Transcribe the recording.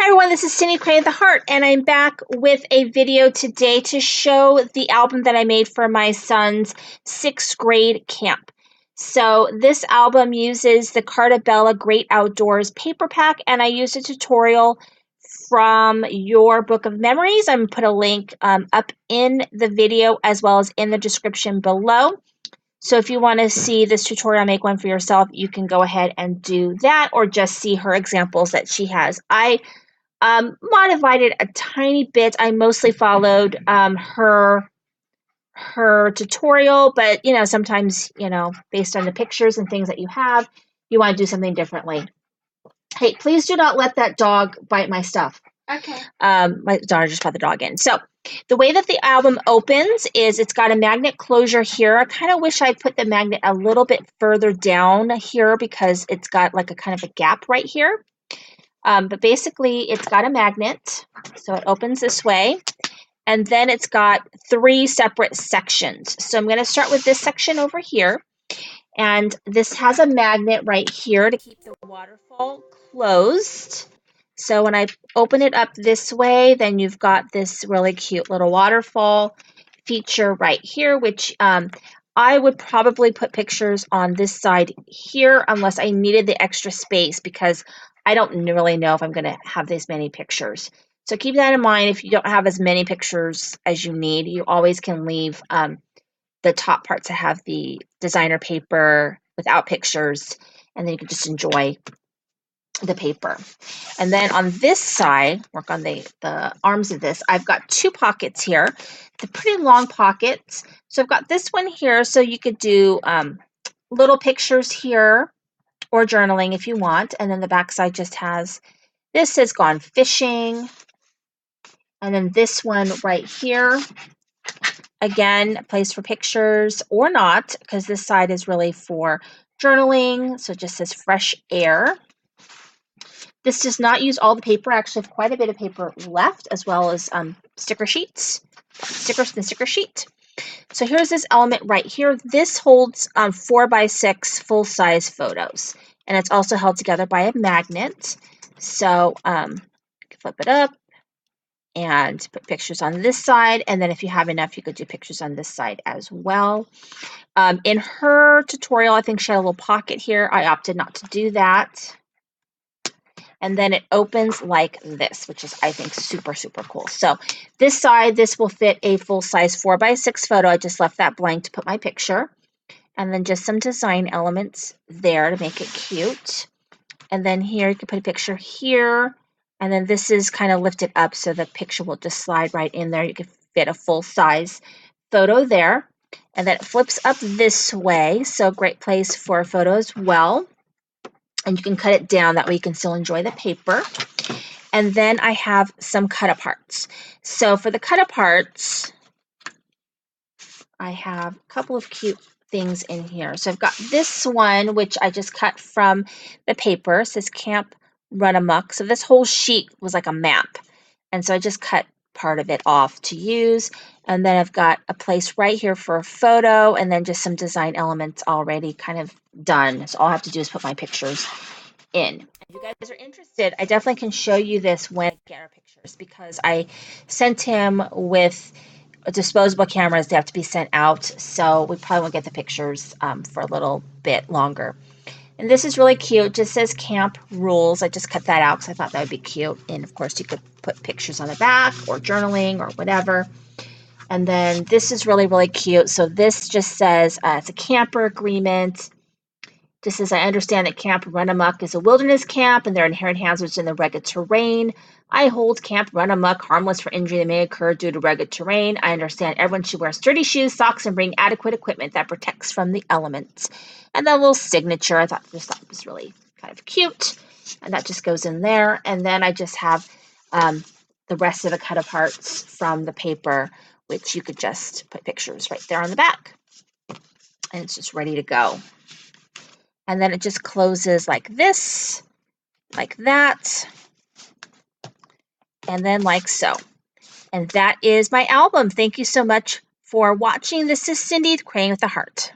everyone, this is Cindy Crane the Heart, and I'm back with a video today to show the album that I made for my son's 6th grade camp. So this album uses the Cartabella Great Outdoors paper pack, and I used a tutorial from your book of memories. I'm going to put a link up in the video as well as in the description below. So if you want to see this tutorial, make one for yourself, you can go ahead and do that, or just see her examples that she has. I modified it a tiny bit. I mostly followed her tutorial, but sometimes based on the pictures and things that you have, you want to do something differently. Hey, please do not let that dog bite my stuff. Okay. My daughter just brought the dog in. So the way that the album opens is it's got a magnet closure here. I kind of wish I put the magnet a little bit further down here because it's got like a kind of a gap right here. But basically, it's got a magnet, so it opens this way, and then it's got 3 separate sections. So I'm going to start with this section over here, and this has a magnet right here to keep the waterfall closed. So when I open it up this way, then you've got this really cute little waterfall feature right here, which I would probably put pictures on this side here unless I needed the extra space, because I don't really know if I'm going to have this many pictures. So keep that in mind. If you don't have as many pictures as you need, you always can leave the top parts to have the designer paper without pictures, and then you can just enjoy the paper. And then on this side, work on the arms of this, I've got 2 pockets here. They're pretty long pockets. So I've got this one here, so you could do little pictures here or journaling if you want. And then the back side just has, this says gone fishing. And then this one right here, again, a place for pictures or not, because this side is really for journaling. So it just says fresh air. This does not use all the paper. I actually have quite a bit of paper left, as well as stickers and sticker sheet. So here's this element right here. This holds 4x6 full-size photos, and it's also held together by a magnet. So flip it up and put pictures on this side, and then if you have enough, you could do pictures on this side as well. In her tutorial, I think she had a little pocket here. I opted not to do that. And then it opens like this, which is, I think, super, super cool. So this side, this will fit a full-size 4x6 photo. I just left that blank to put my picture. And then just some design elements there to make it cute. And then here, you can put a picture here. And then this is kind of lifted up, so the picture will just slide right in there. You can fit a full-size photo there. And then it flips up this way, so great place for a photo as well. And you can cut it down, that way you can still enjoy the paper. And then I have some cut-aparts. So for the cut-aparts, I have a couple of cute things in here. So I've got this one, which I just cut from the paper. It says Camp Run Amok. So this whole sheet was like a map. And so I just cut part of it off to use. And then I've got a place right here for a photo, and then just some design elements already kind of done. So all I have to do is put my pictures in. If you guys are interested, I definitely can show you this when I get our pictures, because I sent him with disposable cameras. They have to be sent out, so we probably won't get the pictures for a little bit longer. And this is really cute. It just says Camp Rules. I just cut that out because I thought that would be cute. And of course, you could put pictures on the back or journaling or whatever. And then this is really, really cute. So this just says it's a camper agreement. Just says, I understand that Camp Run Amok is a wilderness camp and there are inherent hazards in the rugged terrain. I hold Camp Run Amok harmless for injury that may occur due to rugged terrain. I understand everyone should wear sturdy shoes, socks, and bring adequate equipment that protects from the elements. And that little signature, I thought was really kind of cute. And that just goes in there. And then I just have the rest of the cut-aparts from the paper, which you could just put pictures right there on the back. And it's just ready to go. And then it just closes like this, like that, and then like so. And that is my album. Thank you so much for watching. This is Cindy Crane with the Heart.